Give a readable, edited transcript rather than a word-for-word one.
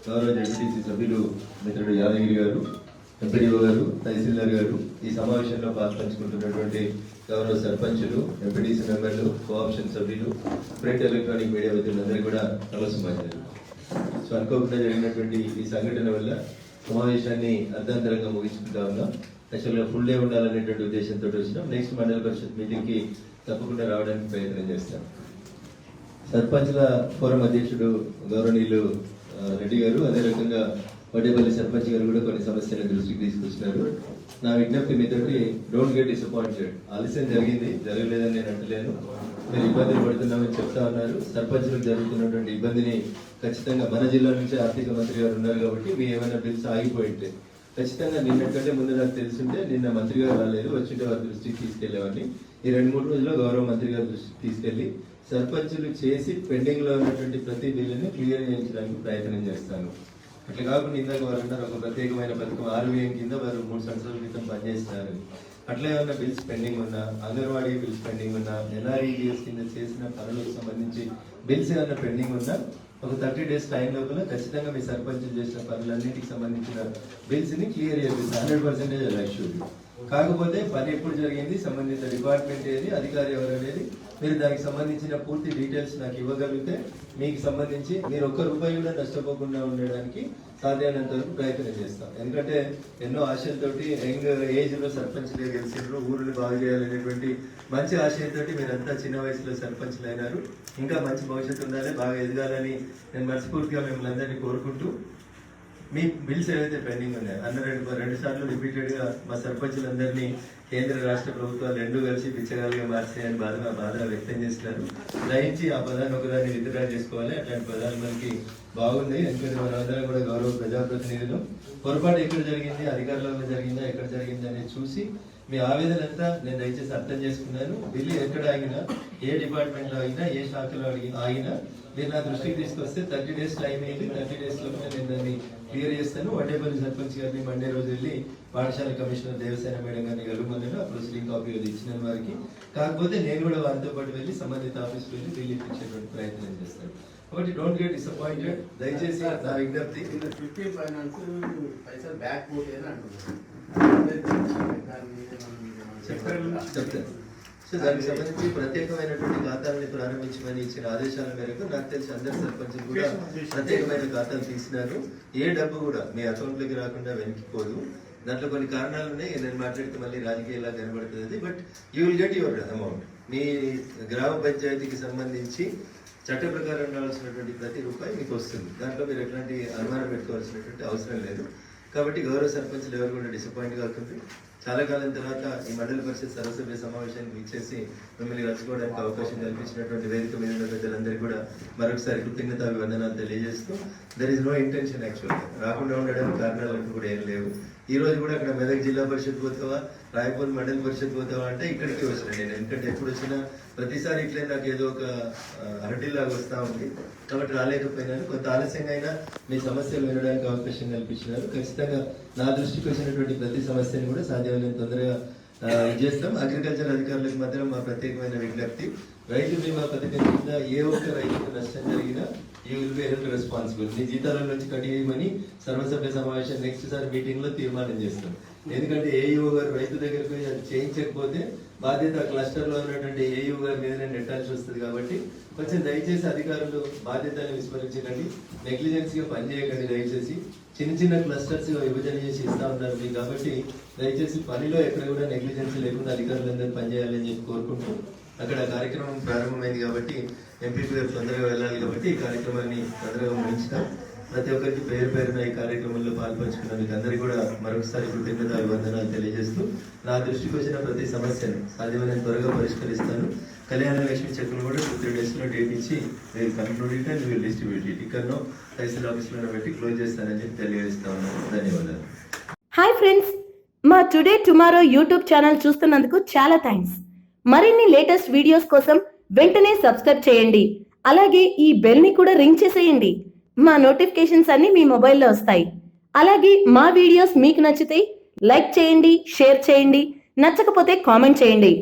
గౌరవ జడ్పీటీసీ సభ్యులు మిత్రుడు యాదగిరి గారు, ఎంపీడీఓ గారు, తహసీల్దార్ గారు, ఈ సమావేశంలో పాల్పంచుకుంటున్నటువంటి గౌరవ సర్పంచులు, ఎంపీటీసీ మెంబర్లు, కోఆప్షన్ సభ్యులు, ప్రింట్ ఎలక్ట్రానిక్ మీడియా మిత్రులందరూ కూడా నమస్కారం. సో అనుకోకుండా జరిగినటువంటి ఈ సంఘటన వల్ల సమావేశాన్ని అర్ధాంతరంగా ముగించుకుంటా ఉన్నాం. యాక్చువల్గా ఫుల్ డే ఉండాలనేటువంటి ఉద్దేశంతో వచ్చినాం. నెక్స్ట్ మండల పరిషత్ మీటింగ్కి తప్పకుండా రావడానికి ప్రయత్నం చేస్తాం. సర్పంచ్ల ఫోరం అధ్యక్షుడు గౌరవనీయులు రెడ్డి గారు, అదే రకంగా వడ్డేపల్లి సర్పంచ్ గారు కూడా కొన్ని సమస్యల దృష్టికి తీసుకొచ్చినారు. నా విజ్ఞప్తి మీతోటి డోంట్ గెట్ డిసప్పాయింటెడ్. ఆలస్యం జరిగింది, జరగలేదని నేను అంటలేను. మీరు ఇబ్బందులు పడుతున్నామని చెప్తా ఉన్నారు. సర్పంచులకు జరుగుతున్నటువంటి ఇబ్బందిని ఖచ్చితంగా మన జిల్లా నుంచి ఆర్థిక మంత్రి గారు ఉన్నారు కాబట్టి మీ ఏమైనా బిల్స్ ఆగిపోయింటే ఖచ్చితంగా నిన్నకంటే ముందు నాకు తెలుసుంటే నిన్న మంత్రి గారు రాలేదు, వచ్చింటే వారి దృష్టికి తీసుకెళ్లేవాడిని. ఈ 2-3 రోజుల్లో గౌరవ మంత్రి గారి దృష్టికి తీసుకెళ్లి సర్పంచులు చేసి పెండింగ్ లో ఉన్నటువంటి ప్రతి బిల్లుని క్లియర్ చేయించడానికి ప్రయత్నం చేస్తాను. అట్లా కాకుండా ఇందాక వారు అన్నారు ఒక ప్రత్యేకమైన పథకం RVM కింద వారు 3 సంవత్సరాల క్రితం పనిచేస్తున్నారు. అట్లా ఏమన్నా బిల్స్ పెండింగ్ ఉన్నా, అంగన్వాడీ బిల్స్ పెండింగ్ ఉన్నా, NREGS కింద చేసిన పనులకు సంబంధించి బిల్స్ ఏమన్నా పెండింగ్ ఉన్నా ఒక 30 days టైం లోపల ఖచ్చితంగా మీ సర్పంచులు చేసిన పనులన్నిటికి సంబంధించిన బిల్స్ ని క్లియర్ చేపిస్తారు. 100% అలైష్యూడ్. కాకపోతే పని ఎప్పుడు జరిగింది, సంబంధిత డిపార్ట్మెంట్ ఏది, అధికారి ఎవరు అనేది మీరు దానికి సంబంధించిన పూర్తి డీటెయిల్స్ నాకు ఇవ్వగలిగితే మీకు సంబంధించి మీరు ఒక్క రూపాయి కూడా నష్టపోకుండా ఉండడానికి సాధ్యమైనంత వరకు ప్రయత్నం చేస్తాం. ఎందుకంటే ఎన్నో ఆశలతోటి యంగ్ ఏజ్ లో సర్పంచ్గా గెలిచినారు, ఊరిని బాగు చేయాలనేటువంటి మంచి ఆశయంతో మీరంతా చిన్న వయసులో సర్పంచ్లు అయినారు. ఇంకా మంచి భవిష్యత్తు ఉండాలి, బాగా ఎదగాలని నేను మనస్ఫూర్తిగా మిమ్మల్ని అందరినీ కోరుకుంటూ మీ బిల్స్ ఏవైతే పెండింగ్ ఉన్నాయో అన్న 2 సార్లు రిపీటెడ్ గా మా సర్పంచులందరినీ కేంద్ర రాష్ట్ర ప్రభుత్వాలు 2 కలిసి పిచ్చగాలుగా మార్చాయని బాధ వ్యక్తం చేస్తున్నారు. దయించి ఆ పదాన్ని ఒకదాన్ని విత్డ్రా చేసుకోవాలి. అట్లాంటి పదాలు మనకి బాగుంది. ఎందుకంటే మనందరం కూడా గౌరవ ప్రజాప్రతినిధులు. పొరపాటు ఎక్కడ జరిగింది, అధికారులలో జరిగిందా, ఎక్కడ జరిగింది అనేది చూసి మీ ఆవేదన అంతా నేను దయచేసి అర్థం చేసుకున్నాను. బిల్లు ఎక్కడ ఆగినా, ఏ డిపార్ట్మెంట్ లో ఆగినా, ఏ శాఖలో ఆగినా మీరు నా దృష్టికి తీసుకొస్తే 30 days టైం అయింది. 30 days లో నేను దాన్ని క్లియర్ చేస్తాను. వడ్డేపల్లి సర్పంచ్ గారిని మండే రోజు వెళ్ళి పాఠశాల కమిషనర్ దేవసేన మేడం గారిని కలుగుమన్నాను. ఆ ప్రొసీడింగ్ కాపీ ఇచ్చిన వారికి. కాకపోతే నేను కూడా వారితో పాటు వెళ్ళి సంబంధిత ఆఫీస్కి వెళ్ళి బిల్లు ఇప్పించేటువంటి ప్రయత్నం చేస్తాను. కాబట్టి డోంట్ గెట్ డిసప్పాయింటెడ్. దయచేసి నా విజ్ఞప్తి. చెప్తాను. సో దానికి సంబంధించి ప్రత్యేకమైనటువంటి ఖాతాలని ప్రారంభించమని ఇచ్చిన ఆదేశాల మేరకు నాకు తెలిసి అందరు సర్పంచులు కూడా ప్రత్యేకమైన ఖాతాలు తీసినారు. ఏ డబ్బు కూడా మీ అకౌంట్లోకి రాకుండా వెనక్కిపోదు. దాంట్లో కొన్ని కారణాలు ఉన్నాయి, నేను మాట్లాడితే మళ్ళీ రాజకీయాలా కనబడుతుంది. But you will get your amount. మీ గ్రామ పంచాయతీకి సంబంధించి చట్ట ప్రకారం ఉండాల్సినటువంటి ప్రతి రూపాయి మీకు వస్తుంది. దాంట్లో మీరు ఎట్లాంటి అనుమానం పెట్టుకోవాల్సినటువంటి అవసరం లేదు. కాబట్టి గౌరవ సర్పంచులు ఎవరు కూడా డిసప్పాయింట్ కాకుండా చాలా కాలం తర్వాత ఈ మండల పరిషత్ సర్వసభ్య సమావేశానికి ఇచ్చేసి మిమ్మల్ని కలుసుకోవడానికి అవకాశం కల్పించినటువంటి వేదిక మీద ఉన్న పెద్దలందరికీ కూడా మరొకసారి కృతజ్ఞతాభివందనాలు తెలియజేస్తూ దర్ ఇస్ నో ఇంటెన్షన్ యాక్చువల్గా రాకుండా ఉండడానికి కారణాలు కూడా ఏం లేవు. ఈ రోజు కూడా అక్కడ మెదక్ జిల్లా పరిషత్ పోతావా, రాయపూర్ మండల పరిషత్ పోతావా అంటే ఇక్కడికి వచ్చిన నేను. ఎందుకంటే ఎప్పుడు వచ్చినా ప్రతిసారి ఇట్లే నాకు ఏదో ఒక అరటిలాగా వస్తూ ఉంది. కాబట్టి రాలేకపోయినాను. కొంత ఆలస్యంగా అయినా మీ సమస్యలు వినడానికి అవకాశం కల్పించినారు. ఖచ్చితంగా నా దృష్టికి వచ్చినటువంటి ప్రతి సమస్యను కూడా సాధ్యమైనంత తొందరగా చేస్తాం. అగ్రికల్చర్ అధికారులకు మాత్రం మా ప్రత్యేకమైన విజ్ఞప్తి, రైతు బీమా పథకం కింద ఏ ఒక్క రైతుకు నష్టం జరిగినా you will be held responsible. మీ జీతాల నుంచి కట్ చేయమని సర్వసభ్య సమావేశం నెక్స్ట్ సారి మీటింగ్ లో తీర్మానం చేస్తాం. ఎందుకంటే ఏఈఓ గారు రైతు దగ్గరికి పోయి అది చేయించకపోతే బాధ్యత క్లస్టర్ లో ఉన్నటువంటి ఏఈఓ గారి మీదనే నెట్టాల్సి వస్తుంది. కాబట్టి కొంచెం దయచేసి అధికారులు బాధ్యతను విస్మరించకండి, నెగ్లిజెన్స్ గా పనిచేయకండి. దయచేసి చిన్న క్లస్టర్స్ విభజన చేసి ఇస్తా ఉంటారు మీకు. కాబట్టి దయచేసి పనిలో ఎక్కడ కూడా నెగ్లిజెన్స్ లేకుండా అధికారులందరూ పనిచేయాలని చెప్పి కోరుకుంటూ అక్కడ కార్యక్రమం ప్రారంభమైంది కాబట్టి ఎంపీపీ గారు తొందరగా వెళ్ళాలి కాబట్టి ఈ కార్యక్రమాన్ని తొందరగా ముగించుతాం. ప్రతి ఒక్కరికి పేరున ఈ కార్యక్రమంలో పాల్పంచుకున్నందుకు అందరికీ కూడా మరొకసారి కృతజ్ఞతాభివందనాలు తెలియజేస్తూ నా దృష్టికి వచ్చిన ప్రతి సమస్యను సాధ్యమైన త్వరగా పరిష్కరిస్తాను. కళ్యాణ లక్ష్మి చెక్కులు కూడా 2 days లో డేట్ ఇచ్చి మీరు conclude it and will distribute it. ఇక్కడనో తహసీల్ ఆఫీస్లో పెట్టి క్లోజ్ చేస్తానని చెప్పి తెలియజేస్తా ఉన్నాను. ధన్యవాదాలు. హాయ్ ఫ్రెండ్స్, మా టుడే టుమారో యూట్యూబ్ ఛానల్ చూస్తున్నందుకు చాలా థ్యాంక్స్. మరిన్ని లేటెస్ట్ వీడియోస్ కోసం వెంటనే సబ్స్క్రైబ్ చేయండి. అలాగే ఈ బెల్ ని కూడా రింగ్ చేసేయండి. మా నోటిఫికేషన్స్ అన్ని మీ మొబైల్లో వస్తాయి. అలాగే మా వీడియోస్ మీకు నచ్చితే లైక్ చేయండి, షేర్ చేయండి, నచ్చకపోతే కామెంట్ చేయండి.